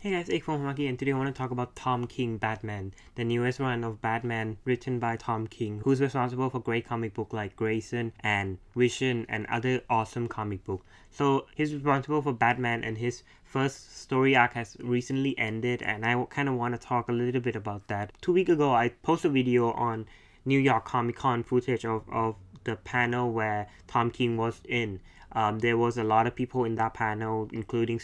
Hey guys, Ek from Hamaki, and today I want to talk about Tom King Batman, the newest run of Batman written by Tom King, who's responsible for great comic book like Grayson and Vision and other awesome comic book. So he's responsible for Batman, and his first story arc has recently ended, and I kind of want to talk a little bit about that. 2 weeks ago, I posted a video on New York Comic Con footage of the panel where Tom King was in. There was a lot of people in that panel, including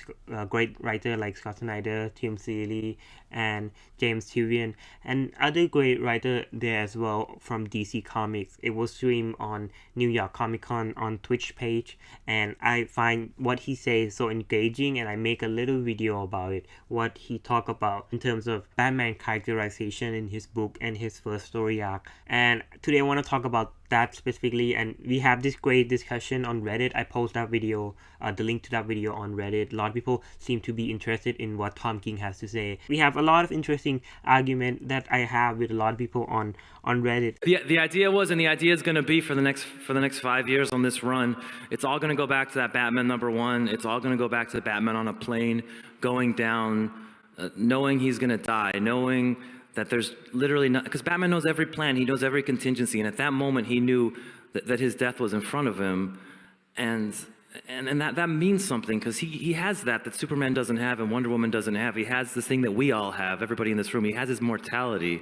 great writer like Scott Snyder, Seeley, and James Tynion, and other great writer there as well from DC Comics. It was streamed on New York Comic Con on Twitch page, and I find what he says so engaging, and I make a little video about it. What he talked about in terms of Batman characterization in his book and his first story arc. And today I want to talk about that specifically, and we have this great discussion on Reddit. I post that video, the link to that video on Reddit. A lot of people seem to be interested in what Tom King has to say. We have a lot of interesting argument that I have with a lot of people on Reddit. The idea was, and the idea is going to be for the next 5 years on this run, it's all going to go back to that Batman #1. It's all going to go back to Batman on a plane going down, knowing he's going to die, knowing that there's literally not, because Batman knows every plan, he knows every contingency, and at that moment he knew that his death was in front of him, and that means something, because he has that Superman doesn't have and Wonder Woman doesn't have. He has this thing that we all have, everybody in this room. He has his mortality,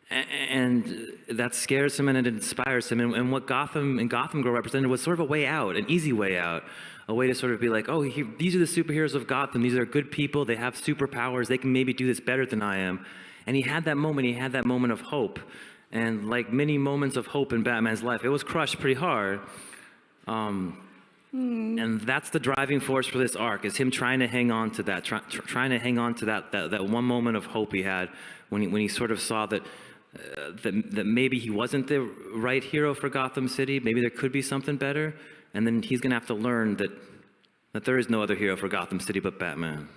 and that scares him and it inspires him. And what Gotham and Gotham Girl represented was sort of a way out, an easy way out, a way to sort of be like, oh, these are the superheroes of Gotham. These are good people. They have superpowers. They can maybe do this better than I am. And he had that moment. He had that moment of hope. And like many moments of hope in Batman's life, it was crushed pretty hard. And that's the driving force for this arc, is him trying to hang on to that, trying to hang on to that one moment of hope he had when he sort of saw that maybe he wasn't the right hero for Gotham City. Maybe there could be something better. And then he's gonna have to learn that there is no other hero for Gotham City but Batman.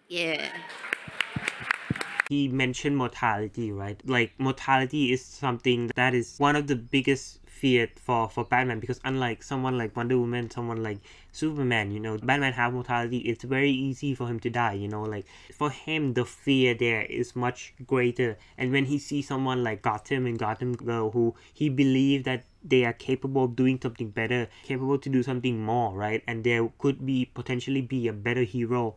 Yeah. He mentioned mortality, right? Like, mortality is something that is one of the biggest fear for Batman, because unlike someone like Wonder Woman, someone like Superman, Batman have mortality. It's very easy for him to die, like for him the fear there is much greater. And when he sees someone like Gotham and Gotham Girl, who he believes that they are capable of doing something better, capable to do something more, right? And there could be potentially be a better hero.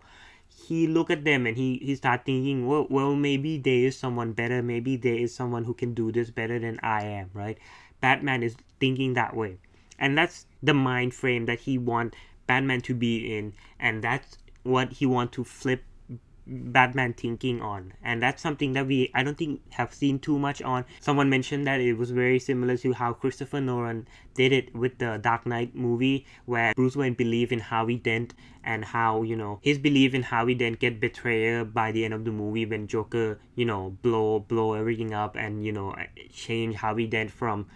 He look at them and he start thinking, well, maybe there is someone better. Maybe there is someone who can do this better than I am, right? Batman is thinking that way. And that's the mind frame that he want Batman to be in. And that's what he want to flip Batman thinking on. And that's something that I don't think have seen too much on. Someone mentioned that it was very similar to how Christopher Nolan did it with the Dark Knight movie, where Bruce Wayne believed in Harvey Dent, and how, his belief in Harvey Dent get betrayed by the end of the movie when Joker, blow everything up and, change Harvey Dent from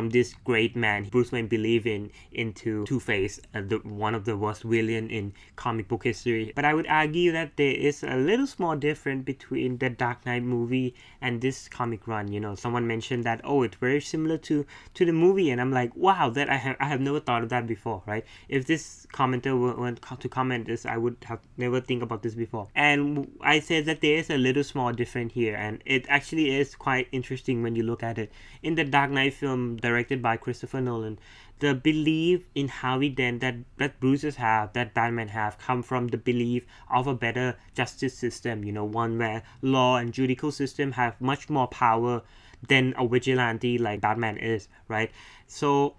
this great man Bruce Wayne believed in into Two-Face, one of the worst villain in comic book history. But I would argue that there is a little small difference between the Dark Knight movie and this comic run. Someone mentioned that, oh, it's very similar to the movie, and I'm like, wow, that I have never thought of that before, right? If this commenter were to comment this, I would have never think about this before. And I said that there is a little small difference here, and it actually is quite interesting when you look at it. In the Dark Knight film directed by Christopher Nolan, the belief in Harvey Dent that Bruce's have, that Batman have, come from the belief of a better justice system, one where law and judicial system have much more power than a vigilante like Batman is, right? So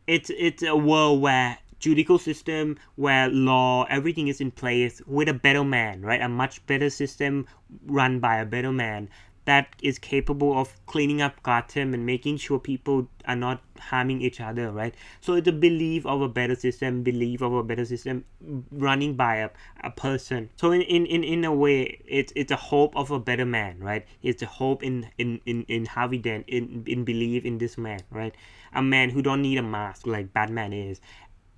it's a world where judicial system, where law, everything is in place with a better man, right? A much better system run by a better man that is capable of cleaning up Gotham and making sure people are not harming each other, right? So it's a belief of a better system, running by a person. So in a way, it's a hope of a better man, right? It's a hope in Harvey Dent, in belief in this man, right? A man who don't need a mask like Batman is.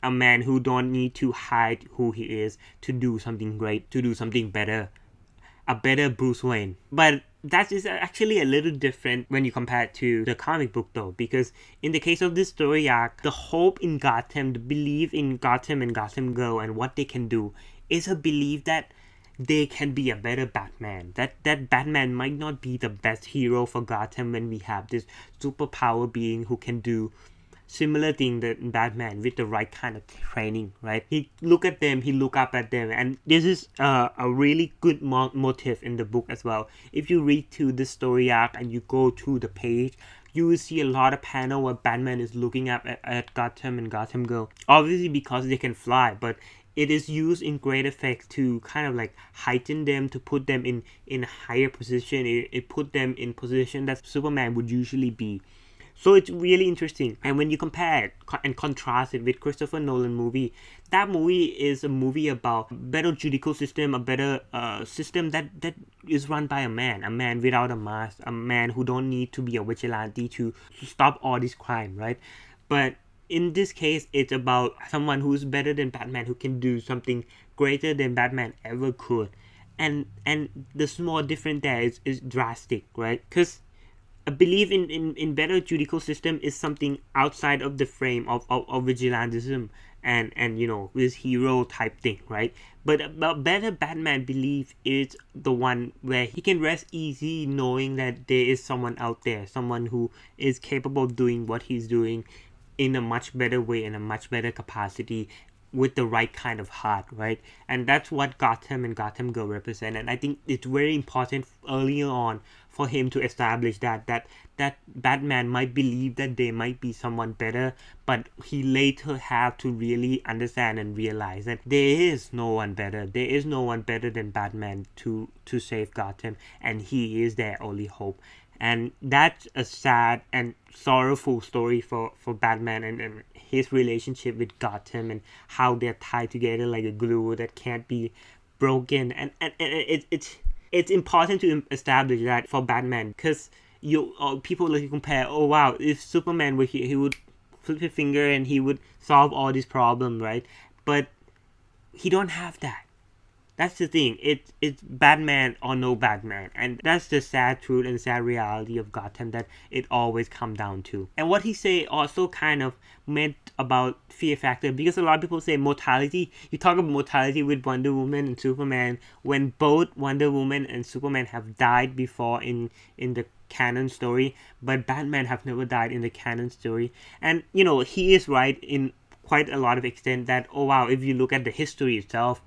A man who don't need to hide who he is to do something great, to do something better. A better Bruce Wayne. But that is actually a little different when you compare it to the comic book, though, because in the case of this story arc, the hope in Gotham, the belief in Gotham and Gotham Girl and what they can do is a belief that they can be a better Batman. That Batman might not be the best hero for Gotham when we have this superpower being who can do similar thing that Batman with the right kind of training, right? He look at them, he look up at them, and this is a really good motive in the book as well. If you read through the story arc and you go through the page, you will see a lot of panel where Batman is looking up at Gotham and Gotham Girl. Obviously because they can fly, but it is used in great effect to kind of like heighten them, to put them in a higher position. It put them in position that Superman would usually be. So it's really interesting. And when you compare it and contrast it with Christopher Nolan movie, that movie is a movie about better judicial system, a better system that is run by a man without a mask, a man who don't need to be a vigilante to stop all this crime, right? But in this case, it's about someone who's better than Batman, who can do something greater than Batman ever could. And the small difference there is drastic, right? Because a belief in better judicial system is something outside of the frame of vigilantism and this hero type thing, right? But a better Batman belief is the one where he can rest easy knowing that there is someone out there, someone who is capable of doing what he's doing in a much better way, in a much better capacity, with the right kind of heart, right? And that's what Gotham and Gotham Girl represent. And I think it's very important early on for him to establish that Batman might believe that there might be someone better, but he later have to really understand and realize that there is no one better. There is no one better than Batman to save Gotham, and he is their only hope. And that's a sad and sorrowful story for Batman and his relationship with Gotham, and how they're tied together like a glue that can't be broken. And it's important to establish that for Batman, because people like compare, oh wow, if Superman were here, he would flip his finger and he would solve all these problems, right? But he don't have that. That's the thing. It's Batman or no Batman. And that's the sad truth and sad reality of Gotham that it always come down to. And what he say also kind of meant about fear factor, because a lot of people say mortality. You talk about mortality with Wonder Woman and Superman when both Wonder Woman and Superman have died before in the canon story, but Batman have never died in the canon story. And he is right in quite a lot of extent that, oh wow, if you look at the history itself,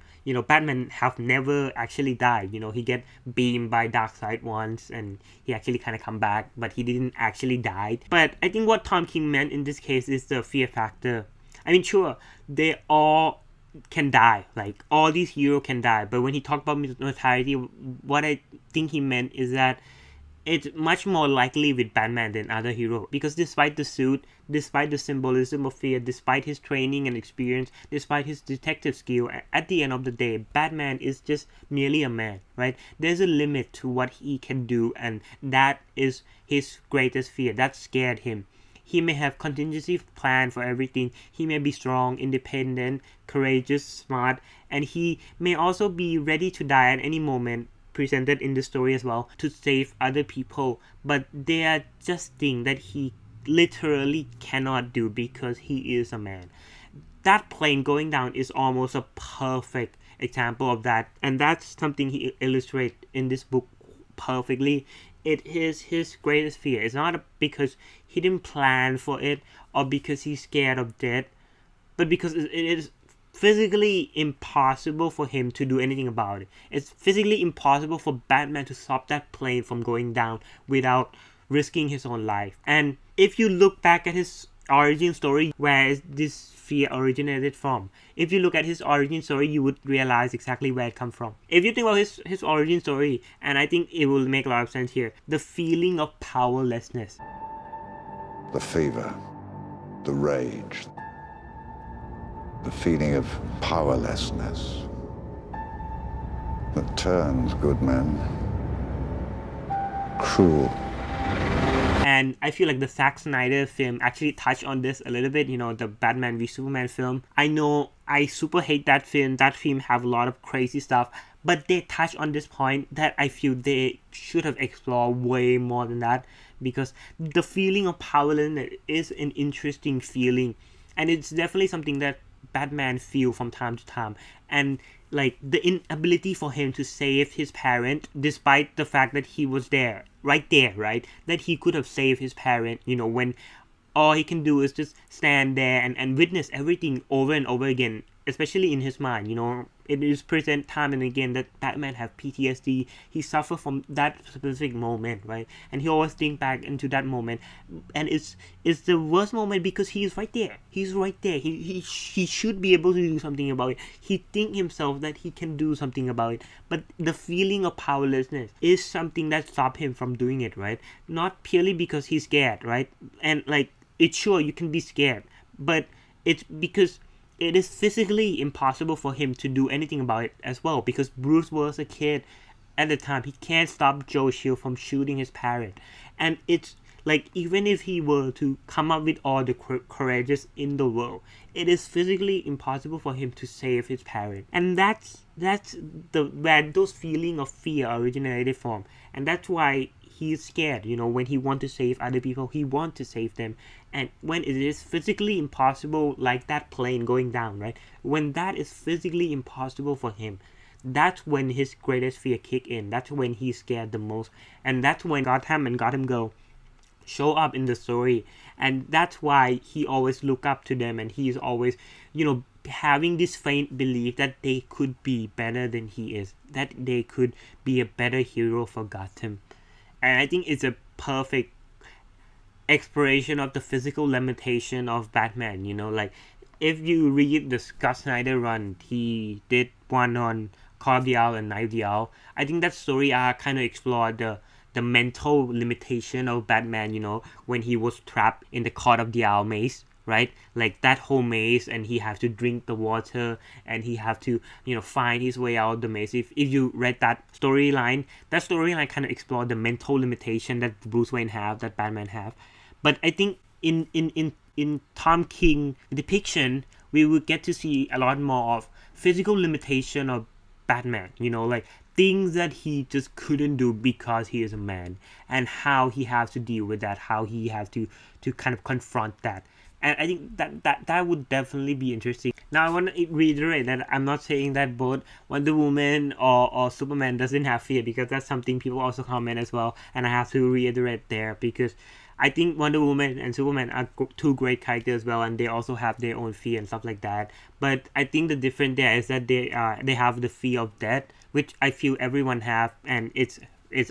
Batman have never actually died. He get beamed by Darkseid once and he actually kind of come back, but he didn't actually die. But I think what Tom King meant in this case is the fear factor. I mean, sure, they all can die. Like, all these heroes can die. But when he talked about mortality, what I think he meant is that it's much more likely with Batman than other heroes, because despite the suit, despite the symbolism of fear, despite his training and experience, despite his detective skill, at the end of the day, Batman is just merely a man, right? There's a limit to what he can do, and that is his greatest fear. That scared him. He may have contingency plan for everything. He may be strong, independent, courageous, smart, and he may also be ready to die at any moment, presented in the story as well, to save other people. But they are just things that he literally cannot do because he is a man. That plane going down is almost a perfect example of that, and that's something he illustrates in this book perfectly. It is his greatest fear. It's not because he didn't plan for it or because he's scared of death, but because it is physically impossible for him to do anything about it. It's physically impossible for Batman to stop that plane from going down without risking his own life. And if you look back at his origin story, where is this fear originated from? If you look at his origin story, you would realize exactly where it comes from. If you think about his origin story, and I think it will make a lot of sense here, the feeling of powerlessness. The fever, the rage, the feeling of powerlessness that turns good men cruel. And I feel like the Scott Snyder film actually touched on this a little bit, the Batman v Superman film. I know I super hate that film. That film have a lot of crazy stuff, but they touch on this point that I feel they should have explored way more than that, because the feeling of powerlessness is an interesting feeling, and it's definitely something that Batman feel from time to time. And like the inability for him to save his parent, despite the fact that he was there, right there, right? That he could have saved his parent, when all he can do is just stand there and witness everything over and over again, especially in his mind. It is present time and again that Batman have PTSD. He suffer from that specific moment, right? And he always think back into that moment, and it's the worst moment because he's right there. He's right there. He should be able to do something about it. He think himself that he can do something about it, but the feeling of powerlessness is something that stop him from doing it, right? Not purely because he's scared, right? And like, it's sure you can be scared, but it's because it is physically impossible for him to do anything about it as well, because Bruce was a kid at the time. He can't stop Joe Chill from shooting his parent. And it's like, even if he were to come up with all the courageous in the world, it is physically impossible for him to save his parent. And that's where those feeling of fear originated from. And that's why he's scared, when he want to save other people, he want to save them. And when it is physically impossible, like that plane going down, right? When that is physically impossible for him, that's when his greatest fear kick in. That's when he's scared the most. And that's when Gotham and Gotham Girl show up in the story. And that's why he always look up to them, and he's always, having this faint belief that they could be better than he is, that they could be a better hero for Gotham. And I think it's a perfect exploration of the physical limitation of Batman. Like, if you read the Scott Snyder run, he did one on Call of the Owl and Night of the Owl. I think that story arc kind of explored the mental limitation of Batman, when he was trapped in the Court of the Owl maze, right? Like that whole maze, and he have to drink the water, and he have to find his way out of the maze. If you read that storyline kind of explored the mental limitation that Bruce Wayne have, that Batman have. But I think in Tom King depiction, we would get to see a lot more of physical limitation of Batman, like things that he just couldn't do because he is a man, and how he has to deal with that, how he has to kind of confront that. And I think that would definitely be interesting. Now, I want to reiterate that I'm not saying that both Wonder Woman or Superman doesn't have fear, because that's something people also comment as well, and I have to reiterate there, because I think Wonder Woman and Superman are two great characters as well, and they also have their own fear and stuff like that. But I think the difference there is that they have the fear of death, which I feel everyone have, and it's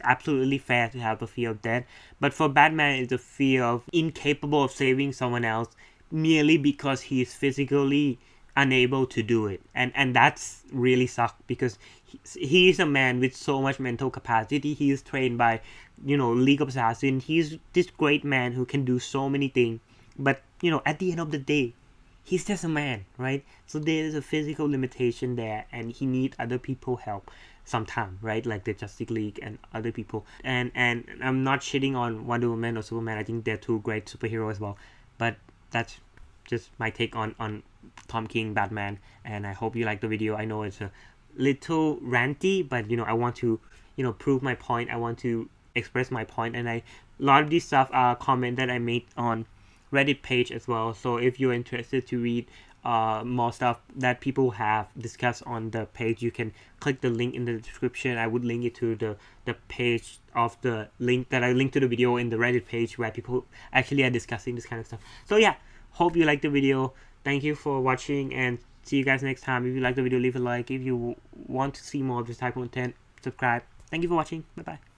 absolutely fair to have a fear of death. But for Batman, it's a fear of incapable of saving someone else merely because he is physically unable to do it. And that's really sucked, because he is a man with so much mental capacity. He is trained by League of Assassins. He's this great man who can do so many things, but at the end of the day, he's just a man, right? So there is a physical limitation there, and he needs other people help sometime, right? Like the Justice League and other people. And I'm not shitting on Wonder Woman or Superman. I think they're two great superheroes as well. But that's just my take on Tom King Batman. And I hope you like the video. I know it's a little ranty, but I want to prove my point. I want to express my point, and a lot of these stuff are comment that I made on Reddit page as well. So if you're interested to read more stuff that people have discussed on the page, you can click the link in the description. I would link it to the page of the link that I linked to the video in the Reddit page, where people actually are discussing this kind of stuff. So yeah, hope you liked the video. Thank you for watching, and see you guys next time. If you like the video, leave a like. If you want to see more of this type of content, subscribe. Thank you for watching. Bye bye.